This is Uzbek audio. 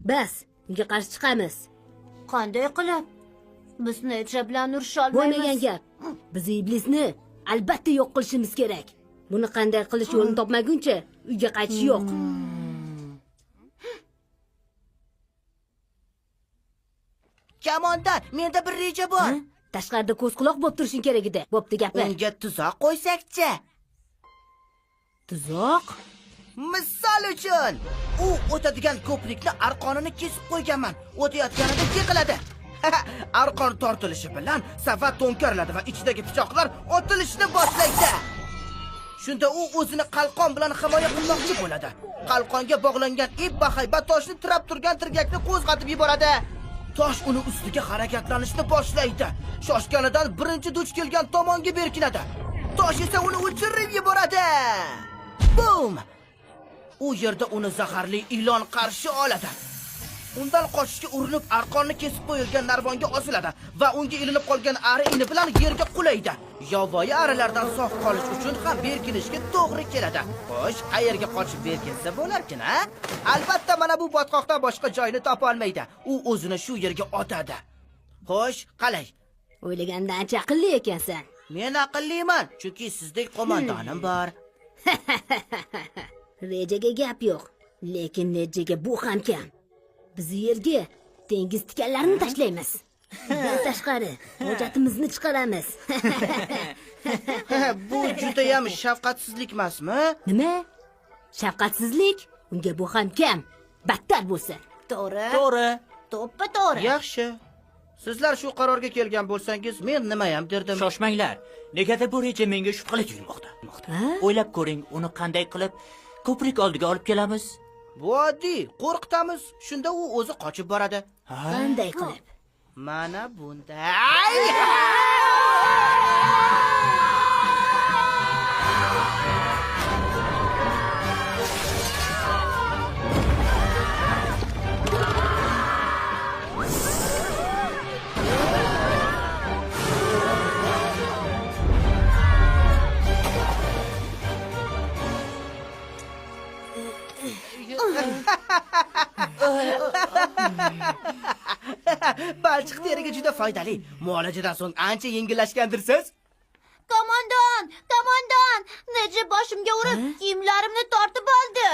Bas, unga qarshi chiqamiz. Qanday qilib? Biz Necha bilan urisha olmaymiz. Bo'lmagan gap. Biz iblisni albatta yo'q qilishimiz kerak. Buni qanday qilish yo'lini topmaguncha uyga qaytish yo'q. Kamondan, menda bir reja bor. Tashqarida ko'z quloq bo'lib turishing kerak edi. Bo'pti gaplar. Unga tuzoq qo'ysakchi. Tuzoq? Misol uchun, u o'tadigan ko'prikni arqonini kesib qo'yganman. O'tayotganida yiqiladi. Arqon tortilishi bilan safar to'nkariladi va ichidagi pichoqlar otilishni boshlaydi. Shunda u o'zini qalqon bilan himoya qilmoqchi bo'ladi. Qalqonga bog'langan ip bahaybat toshni tirab turgan tirgakni qo'zg'atib yuboradi. Tosh uni ustiga harakatlanishni boshlaydi. Shoshganidan birinchi duch kelgan tomonga berkinadi. Tosh esa uni o'chirib yuboradi. Boom! U yerda uni zaharli ilon qarshi oladi. Undan qochishga urinib arqonni kesib qo'yilgan narvonga osiladi va unga ilinib qolgan ari ini bilan yerga qulaydi. Yovvoyi arilardan sog' qolish uchun ham berkinishga to'g'ri keladi. Xo'sh, qayerga qochib berkinsa bo'larkin, ha? Albatta mana bu botqoqdan boshqa joyni topa olmaydi. U o'zini shu yerga otadi. Xo'sh, qalay? O'ylagandan ancha aqlli ekansan. Men aqlliman, chunki sizdek qo'mondonim bor. Rejaga gap yo'q, lekin rejaga bu ham kam. Biz yerga dengiz tikanlarini tashlaymiz. Bundan tashqari hojatimizni chiqaramiz. Bu juda ham shafqatsizlik emasmi? Nima? Shafqatsizlik? Unga bu ham kam. Battar bo'lsin. To'g'ri. To'g'ri. To'ppa to'g'ri. Yaxshi. Sizlar shu qarorga kelgan bo'lsangiz, men nima ham derdim. Shoshmanglar. Negadir bu reja menga shubhali tuyulmoqda. O'ylab ko'ring, uni qanday qilib ko'prik oldiga olib kelamiz? Bu oddiy, qo'rqitamiz. Shunda u o'zi qochib boradi. Qanday qilib? Mana bunday. Balchiq teriga juda foydali. Muolajadan so'ng ancha yengillashgandirsiz? Qo'mondon! Necha boshimga urib, kiyimlarimni tortib oldi.